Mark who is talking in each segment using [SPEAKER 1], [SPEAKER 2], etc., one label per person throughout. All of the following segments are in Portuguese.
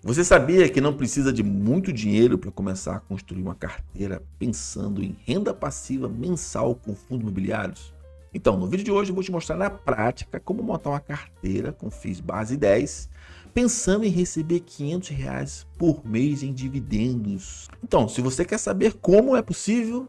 [SPEAKER 1] Você sabia que não precisa de muito dinheiro para começar a construir uma carteira pensando em renda passiva mensal com fundos imobiliários? Então, no vídeo de hoje eu vou te mostrar na prática como montar uma carteira com FIIs base 10, pensando em receber R$ 500 por mês em dividendos. Então, se você quer saber como é possível,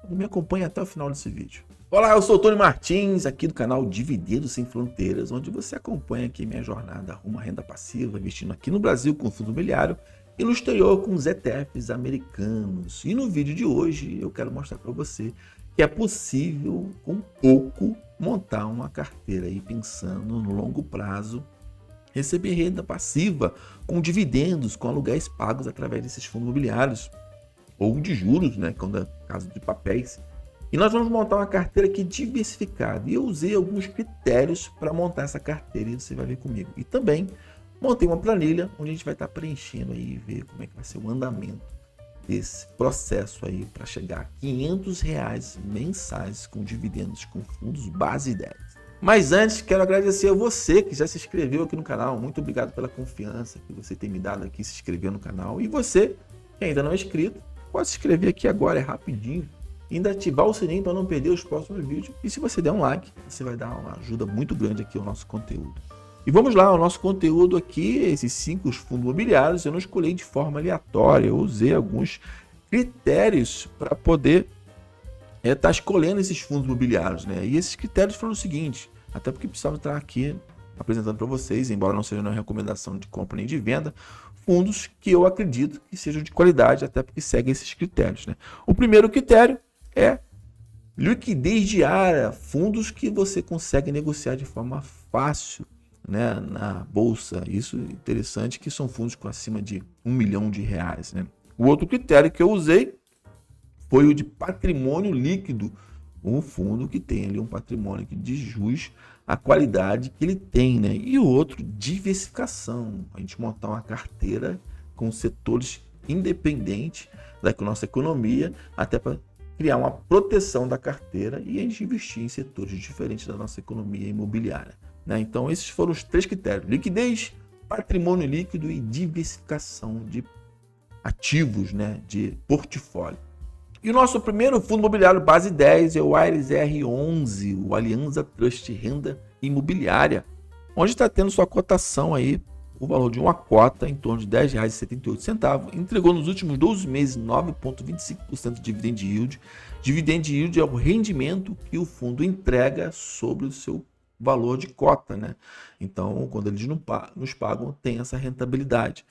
[SPEAKER 1] me acompanhe até o final desse vídeo. Olá, eu sou o Tony Martins, aqui do canal Dividendos Sem Fronteiras, onde você acompanha aqui minha jornada rumo à renda passiva, investindo aqui no Brasil com fundo imobiliário e no exterior com os ETFs americanos. E no vídeo de hoje eu quero mostrar para você que é possível, com pouco, montar uma carteira aí pensando no longo prazo, receber renda passiva com dividendos, com aluguéis pagos através desses fundos imobiliários ou de juros, né, quando é caso de papéis. E nós vamos montar uma carteira aqui diversificada. E eu usei alguns critérios para montar essa carteira e você vai ver comigo. E também montei uma planilha onde a gente vai estar preenchendo aí e ver como é que vai ser o andamento desse processo aí para chegar a R$ 500 mensais com dividendos com fundos base 10. Mas antes, quero agradecer a você que já se inscreveu aqui no canal. Muito obrigado pela confiança que você tem me dado aqui, se inscrever no canal. E você que ainda não é inscrito, pode se inscrever aqui agora, é rapidinho. E ainda ativar o sininho para não perder os próximos vídeos. E se você der um like, você vai dar uma ajuda muito grande aqui ao nosso conteúdo. E vamos lá, o nosso conteúdo aqui, esses 5 fundos imobiliários, eu não escolhi de forma aleatória. Eu usei alguns critérios para poder estar escolhendo esses fundos imobiliários, né? E esses critérios foram os seguintes, até porque precisava estar aqui apresentando para vocês, embora não seja uma recomendação de compra nem de venda, fundos que eu acredito que sejam de qualidade, até porque seguem esses critérios, né? O primeiro critério é liquidez diária, fundos que você consegue negociar de forma fácil, né, na bolsa. Isso é interessante, que são fundos com acima de R$ 1 milhão, né? O outro critério que eu usei foi o de patrimônio líquido, um fundo que tem ali um patrimônio que diz jus à qualidade que ele tem, né? E o outro, diversificação, a gente montar uma carteira com setores independentes da nossa economia, até para criar uma proteção da carteira e a gente investir em setores diferentes da nossa economia imobiliária, né? Então esses foram os 3 critérios: liquidez, patrimônio líquido e diversificação de ativos, né, de portfólio. E o nosso primeiro fundo imobiliário base 10 é o Ares R11, o Alianza Trust Renda Imobiliária, onde está tendo sua cotação aí, o valor de uma cota em torno de R$ 10,78, entregou nos últimos 12 meses 9,25% de dividend yield. Dividend yield é o rendimento que o fundo entrega sobre o seu valor de cota, né? Então, quando eles nos pagam, tem essa rentabilidade.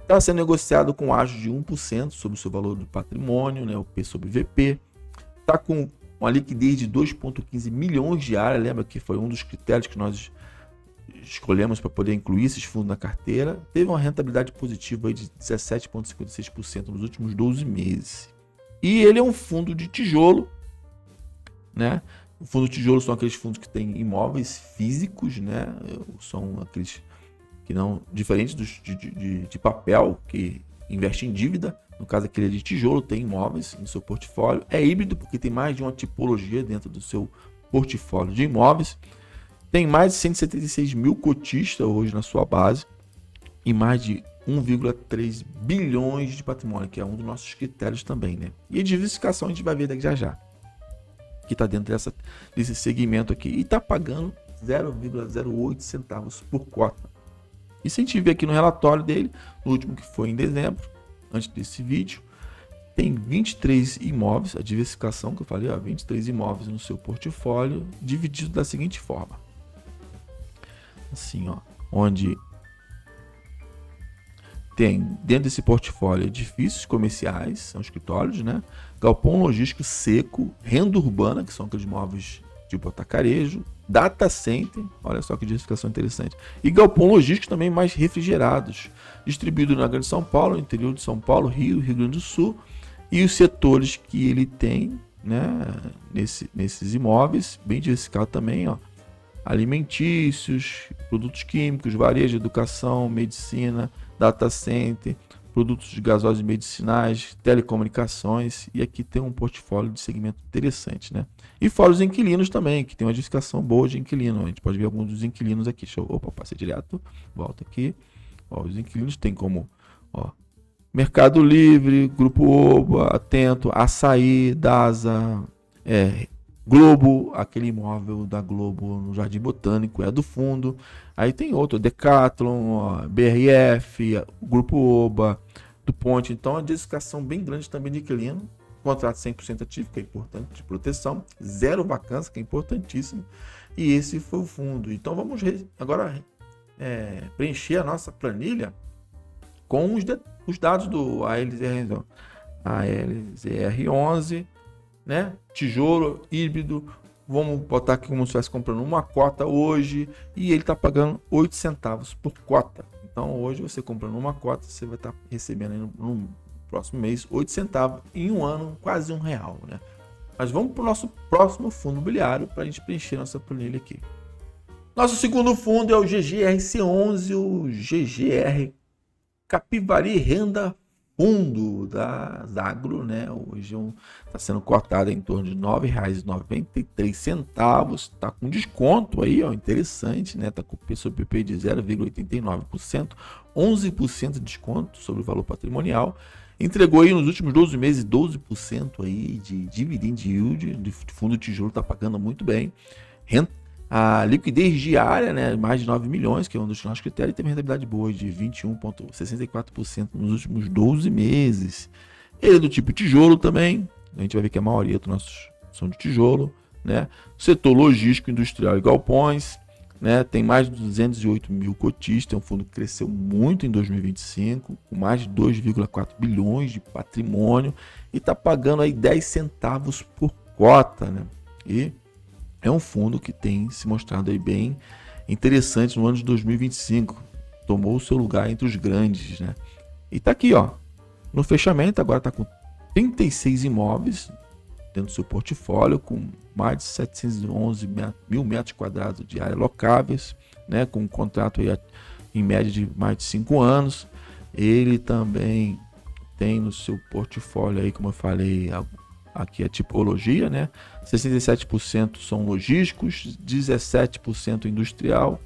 [SPEAKER 1] Está sendo negociado com ágio de 1% sobre o seu valor do patrimônio, né, o P sobre VP. Está com uma liquidez de 2,15 milhões diária. Lembra que foi um dos critérios que nós escolhemos para poder incluir esses fundos na carteira. Teve uma rentabilidade positiva aí de 17,56% nos últimos 12 meses. E ele é um fundo de tijolo, né? O fundo de tijolo são aqueles fundos que têm imóveis físicos, né? São aqueles que não, diferente de papel, que investe em dívida. No caso aquele de tijolo, tem imóveis no seu portfólio. É híbrido porque tem mais de uma tipologia dentro do seu portfólio de imóveis. Tem mais de 176 mil cotistas hoje na sua base e mais de 1,3 bilhões de patrimônio, que é um dos nossos critérios também, né? E a diversificação a gente vai ver daqui já, que está dentro desse segmento aqui, e está pagando 0,08 centavos por cota. E se a gente ver aqui no relatório dele, no último que foi em dezembro, antes desse vídeo, tem 23 imóveis, a diversificação que eu falei, 23 imóveis no seu portfólio, dividido da seguinte forma. Assim, onde tem dentro desse portfólio edifícios comerciais, são escritórios, né? Galpão logístico seco, renda urbana, que são aqueles imóveis tipo atacarejo, data center, olha só que diversificação interessante, e galpão logístico também mais refrigerados, distribuído na Grande São Paulo, interior de São Paulo, Rio Grande do Sul, e os setores que ele tem, né, nesses imóveis, bem diversificado também, alimentícios, produtos químicos, varejo, educação, medicina, data center, produtos de gasóseos medicinais, telecomunicações, e aqui tem um portfólio de segmento interessante, né? E fora os inquilinos também, que tem uma diversificação boa de inquilino. A gente pode ver alguns dos inquilinos aqui. Opa, passei direto, volta aqui. Ó, os inquilinos têm como, ó, Mercado Livre, Grupo Oba, Atento, Açaí, Dasa, Globo, aquele imóvel da Globo no Jardim Botânico é do fundo. Aí tem outro, Decathlon, ó, BRF, Grupo Oba, do Ponte. Então, a diversificação bem grande também de inquilino. Contrato 100% ativo, que é importante, de proteção. Zero vacância, que é importantíssimo. E esse foi o fundo. Então, vamos agora preencher a nossa planilha com os dados do ALZR11, né? Tijolo híbrido. Vamos botar aqui como se estivesse comprando uma cota hoje e ele está pagando 8 centavos por cota. Então hoje você comprando uma cota, você vai estar recebendo no próximo mês 8 centavos, em um ano quase R$1, né? Mas vamos para o nosso próximo fundo imobiliário para a gente preencher nossa planilha aqui. Nosso segundo fundo é o GGRC11, o GGR Capivari Renda Fundo da Zagro, né? Hoje está sendo cotado em torno de R$ 9,93. Está com desconto aí, ó, interessante, né? Está com o sobre PPI de 0,89%, 11% de desconto sobre o valor patrimonial. Entregou aí nos últimos 12 meses 12% aí de dividend yield, de fundo tijolo, está pagando muito bem. A liquidez diária, né, mais de 9 milhões, que é um dos nossos critérios, e teve rentabilidade boa de 21,64% nos últimos 12 meses. Ele é do tipo tijolo também, a gente vai ver que a maioria dos nossos são de tijolo, né? Setor logístico, industrial e galpões, né? Tem mais de 208 mil cotistas, é um fundo que cresceu muito em 2025, com mais de 2,4 bilhões de patrimônio e está pagando aí 10 centavos por cota, né? E é um fundo que tem se mostrado aí bem interessante no ano de 2025. Tomou o seu lugar entre os grandes, né? E tá aqui, ó. No fechamento, agora tá com 36 imóveis dentro do seu portfólio, com mais de 711 mil metros quadrados de área locáveis, né? Com um contrato aí em média de mais de 5 anos. Ele também tem no seu portfólio aí, como eu falei, aqui a tipologia, né? 67% são logísticos, 17% industrial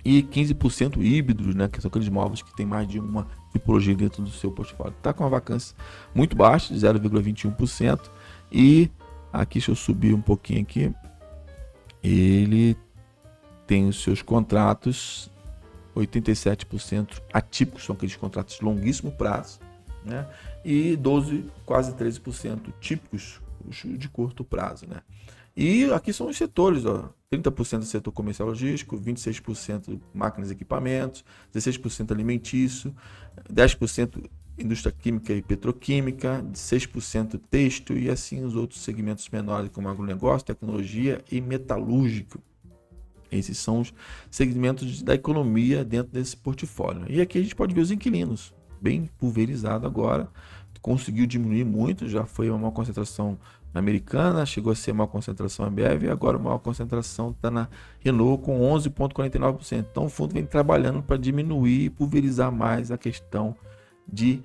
[SPEAKER 1] e 15% híbridos, né? Que são aqueles imóveis que tem mais de uma tipologia dentro do seu portfólio. Está com uma vacância muito baixa, de 0,21%. E aqui, deixa eu subir um pouquinho aqui, ele tem os seus contratos 87% atípicos, são aqueles contratos de longuíssimo prazo, né? E 12, quase 13% típicos de curto prazo, né? E aqui são os setores, ó, 30% do setor comercial logístico, 26% máquinas e equipamentos, 16% alimentício, 10% indústria química e petroquímica, 6% têxtil e assim os outros segmentos menores como agronegócio, tecnologia e metalúrgico. Esses são os segmentos da economia dentro desse portfólio. E aqui a gente pode ver os inquilinos, bem pulverizado agora, conseguiu diminuir muito, já foi uma maior concentração na Americana, chegou a ser uma concentração na Ambev e agora a maior concentração está na Renault com 11,49%. Então o fundo vem trabalhando para diminuir e pulverizar mais a questão de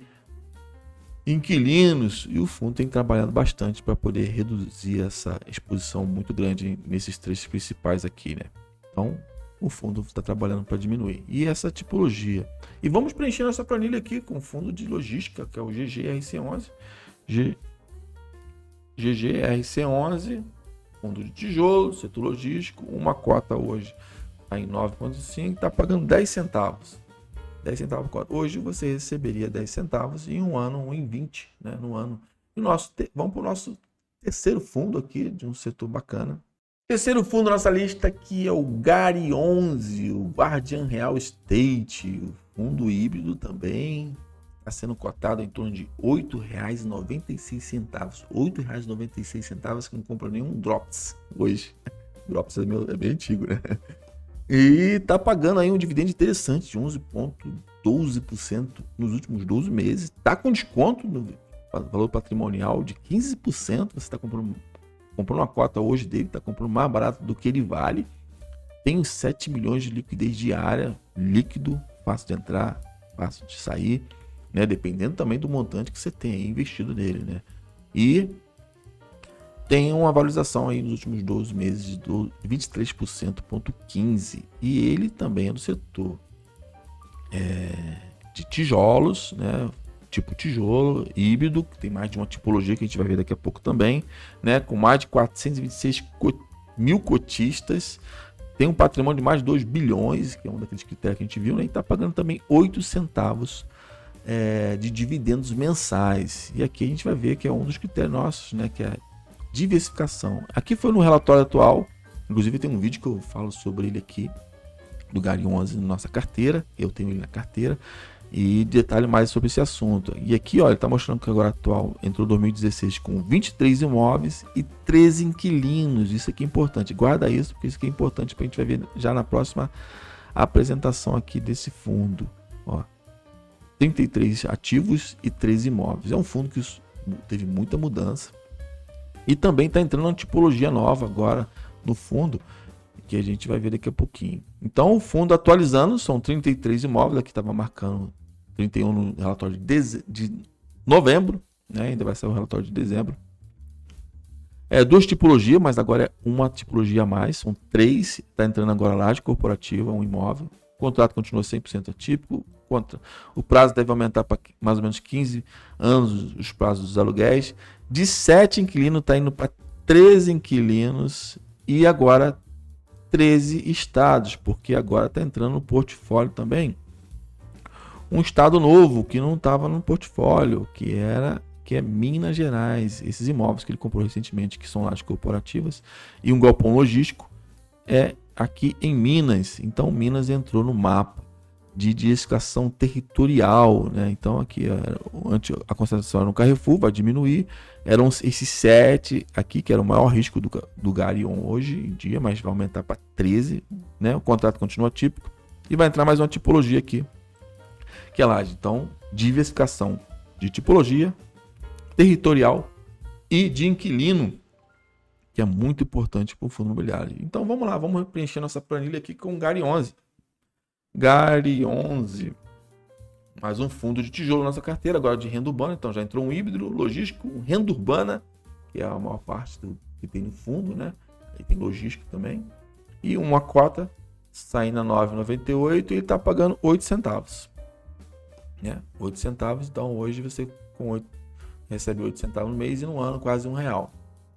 [SPEAKER 1] inquilinos e o fundo tem trabalhado bastante para poder reduzir essa exposição muito grande nesses três principais aqui, né? Então o fundo está trabalhando para diminuir. E essa tipologia. E vamos preencher nossa planilha aqui com o fundo de logística, que é o GGRC11. GGRC11, fundo de tijolo, setor logístico, uma cota hoje está em 9,5, está pagando 10 centavos. 10 centavos por cota. Hoje você receberia 10 centavos em um ano, 1,20, né, no ano. E vamos para o nosso terceiro fundo aqui, de um setor bacana. Terceiro fundo da nossa lista aqui é o GARI11, o Guardian Real Estate, o fundo híbrido também. Está sendo cotado em torno de R$ 8,96. R$ 8,96 que não compra nenhum Drops hoje. Drops é bem antigo, né? E está pagando aí um dividendo interessante de 11,12% nos últimos 12 meses. Está com desconto no valor patrimonial de 15%. Você está comprando uma cota hoje dele, está comprando mais barato do que ele vale. Tem 7 milhões de liquidez diária, líquido, fácil de entrar, fácil de sair, né? Dependendo também do montante que você tem aí investido nele, né? E tem uma valorização aí nos últimos 12 meses de 23,15%. E ele também é do setor de tijolos, né? Tipo tijolo híbrido, que tem mais de uma tipologia que a gente vai ver daqui a pouco também, né? Com mais de 426 mil cotistas, tem um patrimônio de mais de 2 bilhões, que é um daqueles critérios que a gente viu, né? E está pagando também 8 centavos de dividendos mensais. E aqui a gente vai ver que é um dos critérios nossos, né? Que é a diversificação. Aqui foi no relatório atual, inclusive tem um vídeo que eu falo sobre ele aqui, do Gary 11 na nossa carteira, eu tenho ele na carteira, e detalhe mais sobre esse assunto. E aqui, olha, está mostrando que agora atual entrou 2016 com 23 imóveis e 13 inquilinos. Isso aqui é importante, guarda isso, porque isso aqui é importante para a gente vai ver já na próxima apresentação aqui desse fundo. Ó, 33 ativos e 13 imóveis. É um fundo que teve muita mudança e também está entrando uma tipologia nova agora no fundo, que a gente vai ver daqui a pouquinho. Então, o fundo atualizando, são 33 imóveis, aqui estava marcando 31 no relatório de novembro, né? Ainda vai sair o relatório de dezembro. Duas tipologias, mas agora é uma tipologia a mais, são 3, está entrando agora laje corporativa, um imóvel. O contrato continua 100% atípico, o prazo deve aumentar para mais ou menos 15 anos, os prazos dos aluguéis. De 7 inquilinos está indo para 13 inquilinos e agora 13 estados, porque agora está entrando no portfólio também um estado novo que não estava no portfólio, que é Minas Gerais. Esses imóveis que ele comprou recentemente, que são lajes corporativas, e um galpão logístico, é aqui em Minas. Então Minas entrou no mapa de diversificação territorial, né? Então aqui antes a concentração era no Carrefour, vai diminuir. Eram esses 7 aqui, que era o maior risco do Garion hoje em dia, mas vai aumentar para 13, né? O contrato continua típico e vai entrar mais uma tipologia aqui, que é laje. Então, diversificação de tipologia, territorial e de inquilino, que é muito importante para o fundo imobiliário. Então vamos lá, vamos preencher nossa planilha aqui com o Gary 11. Gary 11, mais um fundo de tijolo na nossa carteira, agora de renda urbana. Então já entrou um híbrido logístico, um renda urbana, que é a maior parte do que tem no fundo, né? Aí tem logístico também. E uma cota saindo a 9,98 e ele está pagando 8 centavos. Né? 8 centavos, então hoje você recebe 8 centavos no mês e no ano quase R$1.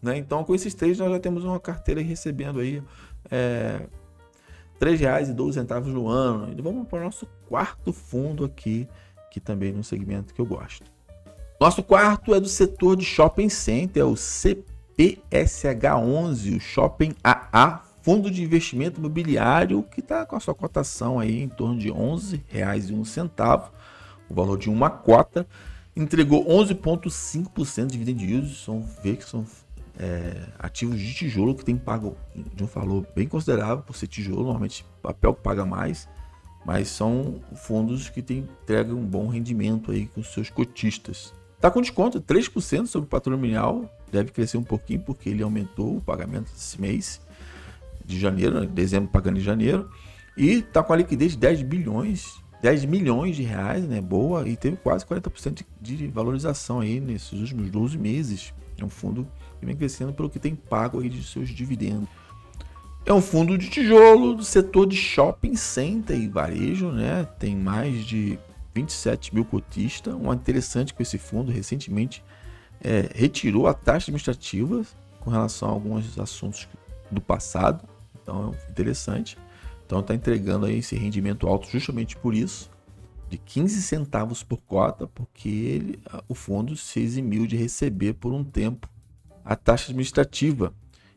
[SPEAKER 1] Né? Então com esses 3 nós já temos uma carteira recebendo aí R$3,12 no ano. E vamos para o nosso quarto fundo aqui, que também é um segmento que eu gosto. Nosso quarto é do setor de shopping center, é o CPSH11, o Shopping AA, fundo de investimento imobiliário, que está com a sua cotação aí em torno de R$11,01, o valor de uma cota. Entregou 11,5% de dividend yield. São ativos de tijolo que tem pago de um valor bem considerável por ser tijolo. Normalmente papel que paga mais, mas são fundos que entregam um bom rendimento aí com seus cotistas. Está com desconto 3% sobre o patrimonial, deve crescer um pouquinho porque ele aumentou o pagamento esse mês de janeiro, né? Dezembro pagando em janeiro, e está com a liquidez de 10 milhões de reais, né? Boa, e teve quase 40% de valorização aí nesses últimos 12 meses. É um fundo que vem crescendo pelo que tem pago aí de seus dividendos. É um fundo de tijolo do setor de shopping center e varejo, né? Tem mais de 27 mil cotistas. Um interessante com esse fundo, recentemente retirou a taxa administrativa com relação a alguns assuntos do passado. Então é interessante. Então está entregando aí esse rendimento alto justamente por isso, de 15 centavos por cota, porque o fundo se eximiu de receber por um tempo a taxa administrativa.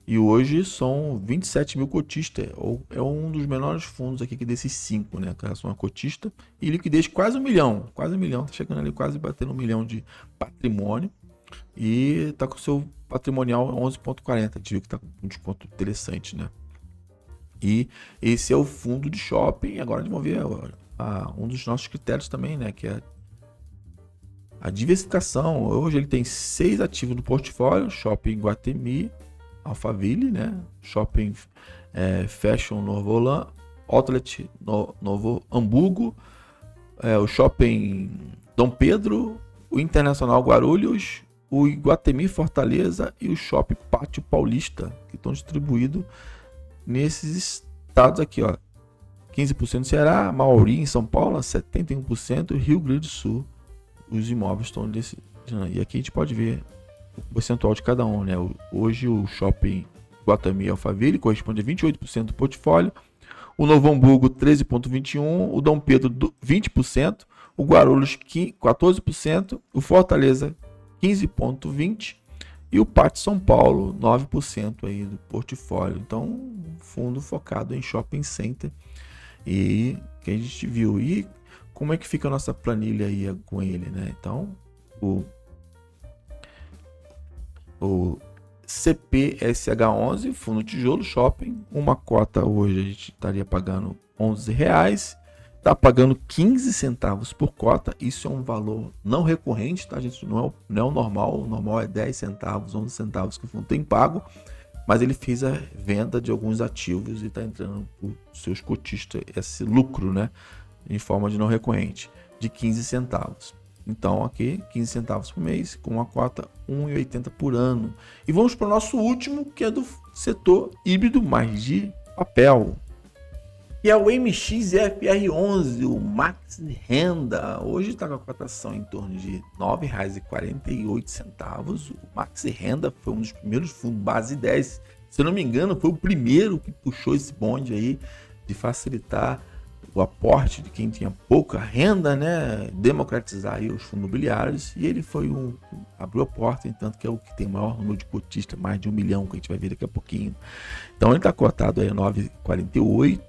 [SPEAKER 1] E hoje são 27 mil cotistas, é um dos menores fundos aqui desses 5, né? Com relação a cotista, e liquidez quase 1 milhão, tá chegando ali quase batendo 1 milhão de patrimônio, e está com o seu patrimonial 11,40, digo que está com um desconto interessante, né? E esse é o fundo de shopping. Agora vamos ver um dos nossos critérios também, né? Que é a diversificação. Hoje ele tem 6 ativos no portfólio: Shopping Guatemi, Alphaville, né? Shopping Fashion Novo Holanda, Outlet Novo Hamburgo, o Shopping Dom Pedro, o Internacional Guarulhos, o Iguatemi Fortaleza e o Shopping Pátio Paulista, que estão distribuídos nesses estados aqui, ó, 15% Ceará, Mauri em São Paulo, 71%, Rio Grande do Sul, os imóveis estão desse. E aqui a gente pode ver o percentual de cada um, né? Hoje o shopping Guatemi e Alphaville corresponde a 28% do portfólio, o Novo Hamburgo 13,21%, o Dom Pedro 20%, o Guarulhos 14%, o Fortaleza 15,20% e o Pátio São Paulo 9% aí do portfólio. Então, fundo focado em shopping center e que a gente viu. E como é que fica a nossa planilha aí com ele, né? Então, o CPSH11, Fundo Tijolo Shopping, uma cota hoje a gente estaria pagando R$11, está pagando 15 centavos por cota. Isso é um valor não recorrente, tá, gente? Não é o normal. O normal é 10 centavos, 11 centavos que o fundo tem pago, mas ele fez a venda de alguns ativos e está entrando para os seus cotistas esse lucro, né, em forma de não recorrente, de 15 centavos. Então aqui 15 centavos por mês, com uma cota R$1,80 por ano. E vamos para o nosso último, que é do setor híbrido, mais de papel, que é o MXFR11, o Max Renda. Hoje está com a cotação em torno de R$ 9,48. O Max Renda foi um dos primeiros fundos base 10. Se eu não me engano, foi o primeiro que puxou esse bonde aí de facilitar o aporte de quem tinha pouca renda, né? Democratizar aí os fundos imobiliários. E ele foi abriu a porta, entanto que é o que tem o maior número de cotistas, mais de 1 milhão, que a gente vai ver daqui a pouquinho. Então ele está cotado aí a 9,48.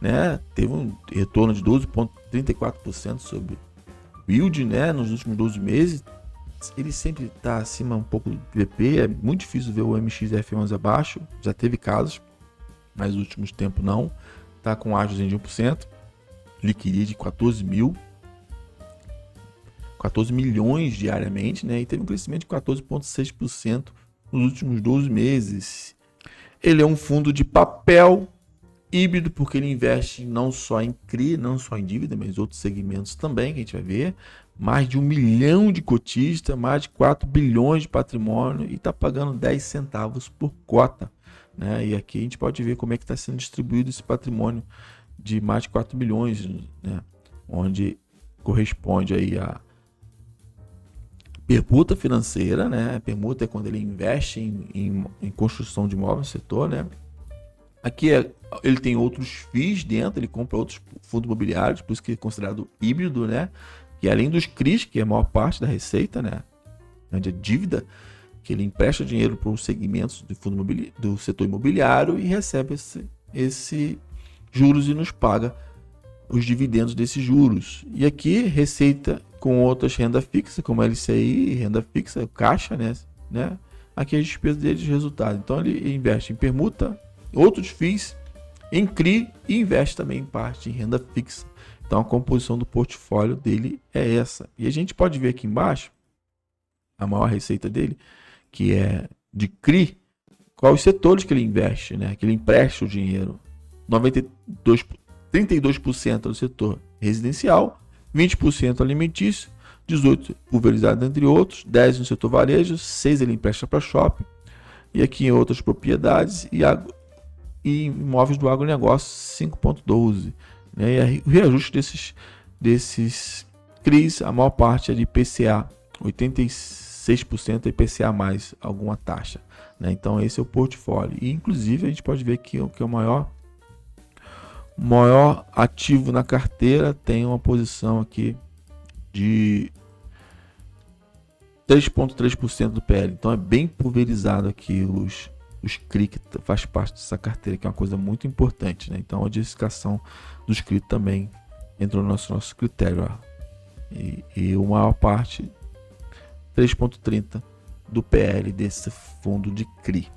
[SPEAKER 1] Né, teve um retorno de 12,34% sobre o yield, né, nos últimos 12 meses. Ele sempre está acima um pouco do VP. É muito difícil ver o MXF11 abaixo. Já teve casos, mas nos últimos tempos não. Está com ágios de 1%, liquidez de 14 milhões diariamente, né, e teve um crescimento de 14,6% nos últimos 12 meses. Ele é um fundo de papel híbrido, porque ele investe não só em CRI, não só em dívida, mas outros segmentos também, que a gente vai ver. Mais de 1 milhão de cotistas, mais de 4 bilhões de patrimônio e está pagando 10 centavos por cota, né? E aqui a gente pode ver como é que está sendo distribuído esse patrimônio de mais de 4 bilhões, né? Onde corresponde aí a permuta financeira, né? A permuta é quando ele investe em construção de imóveis no setor, né? Aqui ele tem outros FIIs dentro, ele compra outros fundos imobiliários, por isso que é considerado híbrido, né? E além dos CRIs, que é a maior parte da receita, né? Onde é dívida, que ele empresta dinheiro para os segmentos do setor imobiliário e recebe esse juros e nos paga os dividendos desses juros. E aqui, receita com outras renda fixa, como LCI, renda fixa, caixa, né? Aqui as despesas dele de resultado. Então ele investe em permuta, outros FIIs, em CRI e investe também em parte em renda fixa. Então a composição do portfólio dele é essa. E a gente pode ver aqui embaixo a maior receita dele, que é de CRI, quais os setores que ele investe, né? Que ele empresta o dinheiro. 32% do setor residencial, 20% alimentício, 18% pulverizado entre outros, 10% no setor varejo, 6% ele empresta para shopping, e aqui em outras propriedades e imóveis do agronegócio, 5,12%. Né? E o reajuste desses CRIs, a maior parte é de IPCA, 86% é IPCA mais alguma taxa. Né? Então esse é o portfólio. E inclusive a gente pode ver que o maior ativo na carteira tem uma posição aqui de 3,3% do PL. Então é bem pulverizado aqui os CRI, que faz parte dessa carteira, que é uma coisa muito importante. Né? Então a diversificação dos CRI também entrou no nosso critério. Ó. E a maior parte, 3,30% do PL desse fundo de CRI,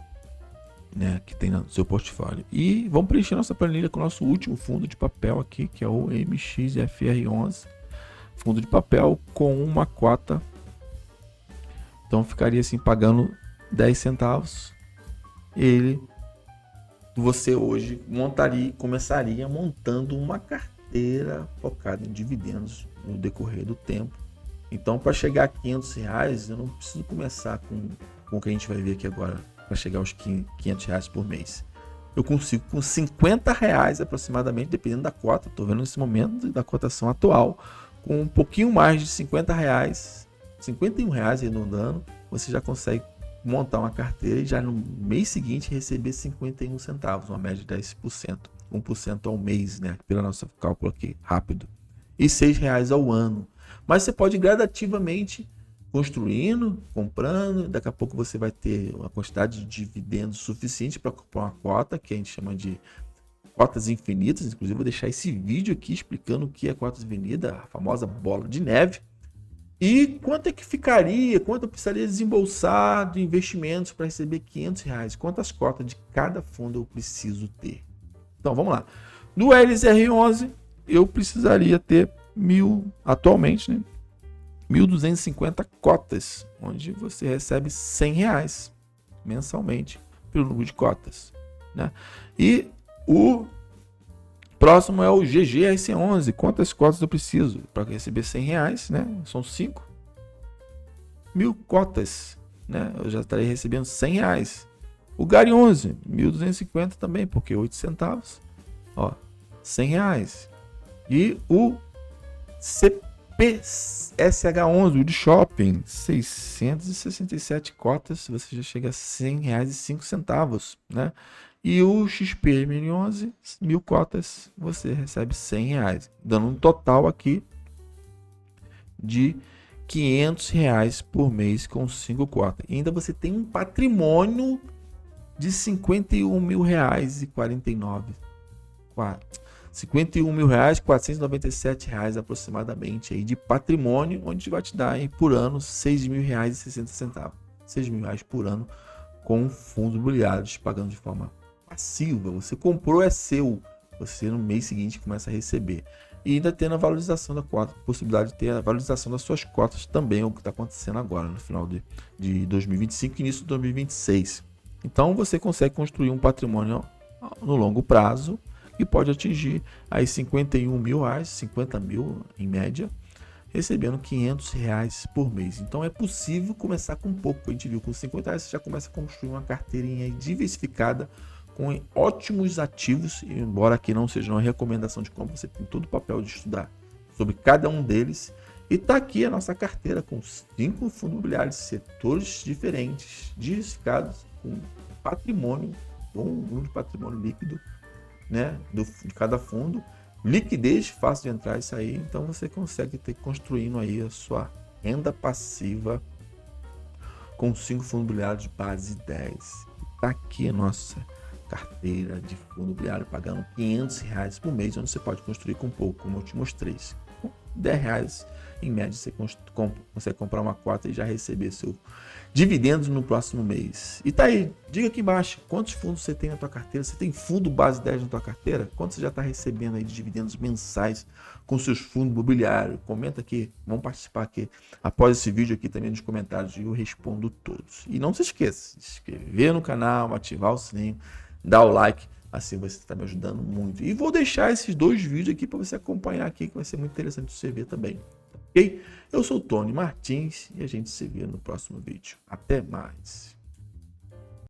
[SPEAKER 1] né, que tem no seu portfólio. E vamos preencher nossa planilha com o nosso último fundo de papel aqui, que é o MXFR11, fundo de papel com uma cota. Então ficaria assim pagando 10 centavos. Você hoje começaria montando uma carteira focada em dividendos no decorrer do tempo. Então, para chegar a R$500, eu não preciso começar com o que a gente vai ver aqui agora, para chegar aos R$500 por mês. eu consigo com R$50 aproximadamente, dependendo da cota. Estou vendo nesse momento da cotação atual, com um pouquinho mais de R$50, R$51 arredondando, você já consegue montar uma carteira e já no mês seguinte receber 51 centavos, uma média de 10%, 1% ao mês, né? Pelo nosso cálculo aqui, rápido. E R$6 ao ano. Mas você pode gradativamente construindo, comprando, daqui a pouco você vai ter uma quantidade de dividendos suficiente para comprar uma cota, que a gente chama de cotas infinitas. Inclusive vou deixar esse vídeo aqui explicando o que é cotas infinitas, a famosa bola de neve. E quanto é que ficaria, quanto eu precisaria desembolsar de investimentos para receber R$500? Quantas cotas de cada fundo eu preciso ter? Então vamos lá. No LZR11 eu precisaria ter atualmente, né? 1.250 cotas, onde você recebe R$100 mensalmente pelo número de cotas, né? E o próximo é o GGRC11. Quantas cotas eu preciso para receber R$100, né? São 5.000 cotas, né? Eu já estarei recebendo R$100. O GARI 11, 1.250 também, porque 8 centavos, ó, R$100. E o CPSH11, o de shopping, 667 cotas, você já chega a R$100,05, né? E o XPM11, 1.000 cotas, você recebe R$100, dando um total aqui de R$500 por mês com 5 cotas. E ainda você tem um patrimônio de R$51.049. R$51.497 aproximadamente aí de patrimônio, onde vai te dar aí por ano R$6.000,60. R$6.000 por ano com fundos imobiliários, pagando de forma passiva. Você comprou, é seu. Você no mês seguinte começa a receber. E ainda tendo a valorização da cota, possibilidade de ter a valorização das suas cotas também, o que está acontecendo agora, no final de 2025 e início de 2026. Então você consegue construir um patrimônio no longo prazo e pode atingir aí R$51.000, 50 mil em média, recebendo R$500 por mês. Então é possível começar com pouco. A gente viu, com R$50 você já começa a construir uma carteirinha diversificada com ótimos ativos, embora aqui não seja uma recomendação de compra, você tem todo o papel de estudar sobre cada um deles. E tá aqui a nossa carteira com 5 fundos imobiliários, setores diferentes, diversificados, com patrimônio, bom número de patrimônio líquido, né, de cada fundo, liquidez fácil de entrar e sair. Então você consegue ter construindo aí a sua renda passiva com 5 fundos imobiliários de base 10. Tá aqui a nossa carteira de fundo imobiliário pagando R$500 por mês, onde você pode construir com pouco, como eu te mostrei. Com R$10 em média você consegue comprar uma cota e já receber seu dividendos no próximo mês. E tá aí, diga aqui embaixo quantos fundos você tem na tua carteira. Você tem fundo base 10 na tua carteira? Quanto você já está recebendo aí de dividendos mensais com seus fundos imobiliários? Comenta aqui, vamos participar aqui após esse vídeo aqui também nos comentários e eu respondo todos. E não se esqueça de se inscrever no canal, ativar o sininho, dar o like, assim você está me ajudando muito. E vou deixar esses 2 vídeos aqui para você acompanhar aqui, que vai ser muito interessante você ver também. Ok? Eu sou o Tony Martins e a gente se vê no próximo vídeo. Até mais.